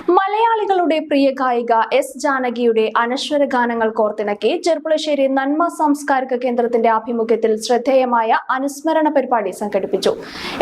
മലയാളികളുടെ പ്രിയ ഗായിക എസ് ജാനകിയുടെ അനശ്വര ഗാനങ്ങൾ കോർത്തിണക്കി ചെർപ്പുളശ്ശേരി നന്മ സാംസ്കാരിക കേന്ദ്രത്തിന്റെ ആഭിമുഖ്യത്തിൽ ശ്രദ്ധേയമായ അനുസ്മരണ പരിപാടി സംഘടിപ്പിച്ചു.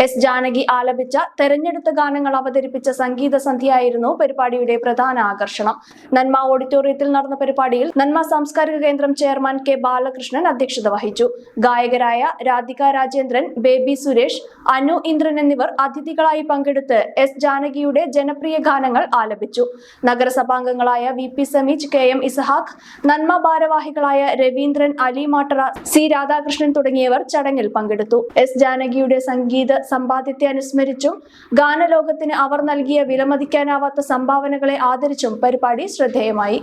എസ് ജാനകി ആലപിച്ച തെരഞ്ഞെടുത്ത ഗാനങ്ങൾ അവതരിപ്പിച്ച സംഗീത സന്ധ്യയായിരുന്നു പരിപാടിയുടെ പ്രധാന ആകർഷണം. നന്മ ഓഡിറ്റോറിയത്തിൽ നടന്ന പരിപാടിയിൽ നന്മ സാംസ്കാരിക കേന്ദ്രം ചെയർമാൻ കെ ബാലകൃഷ്ണൻ അധ്യക്ഷത വഹിച്ചു. ഗായകരായ രാധിക രാജേന്ദ്രൻ, ബേബി സുരേഷ്, അനു ഇന്ദ്രൻ എന്നിവർ അതിഥികളായി പങ്കെടുത്ത് എസ് ജാനകിയുടെ ജനപ്രിയ ഗാനങ്ങൾ ആലപിച്ചു. നഗരസഭാംഗങ്ങളായ V P Sameej, K M Isahaq, Nanma ഭാരവാഹികളായ രവീന്ദ്രൻ, അലി മാട്ടറ, സി രാധാകൃഷ്ണൻ തുടങ്ങിയവർ ചടങ്ങിൽ പങ്കെടുത്തു. എസ് ജാനകിയുടെ സംഗീത സമ്പാദ്യത്തെ അനുസ്മരിച്ചും ഗാനലോകത്തിന് അവർ നൽകിയ വിലമതിക്കാനാവാത്ത സംഭാവനകളെ ആദരിച്ചും പരിപാടി ശ്രദ്ധേയമായി.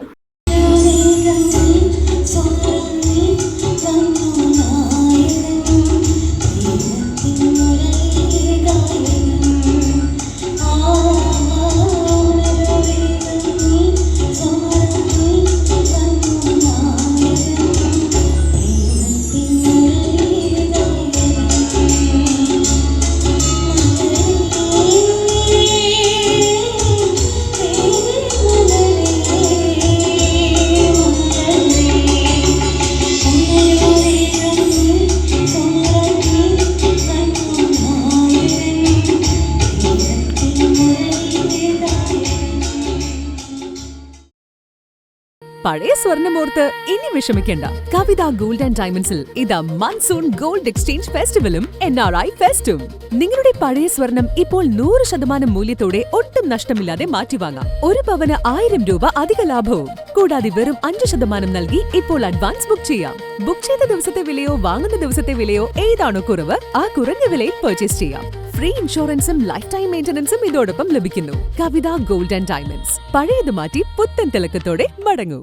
പഴയ സ്വർണ്ണമോർത്ത് ഇനി വിഷമിക്കേണ്ട. കവിത ഗോൾഡ് ആൻഡ് ഡയമണ്ട്സിൽ ഇതാ മൺസൂൺ ഗോൾഡ് എക്സ്ചേഞ്ച് ഫെസ്റ്റിവലും NRI ഫെസ്റ്റും. നിങ്ങളുടെ പഴയ സ്വർണം ഇപ്പോൾ 100% മൂല്യത്തോടെ ഒട്ടും നഷ്ടമില്ലാതെ മാറ്റിവാങ്ങാം. ഒരു പവന് 1000 രൂപ അധിക ലാഭവും. കൂടാതെ വെറും 5% നൽകി ഇപ്പോൾ അഡ്വാൻസ് ബുക്ക് ചെയ്യാം. ബുക്ക് ചെയ്ത ദിവസത്തെ വിലയോ വാങ്ങുന്ന ദിവസത്തെ വിലയോ ഏതാണോ കുറവ്, ആ കുറഞ്ഞ വിലയിൽ പർച്ചേസ് ചെയ്യാം. ഫ്രീ ഇൻഷുറൻസും ലൈഫ് ടൈം മെയിന്റനൻസും ഇതോടൊപ്പം ലഭിക്കുന്നു. കവിത ഗോൾഡ് ആൻഡ് ഡയമണ്ട്സ്. പഴയത് മാറ്റി പുത്തൻ തിളക്കത്തോടെ മടങ്ങൂ.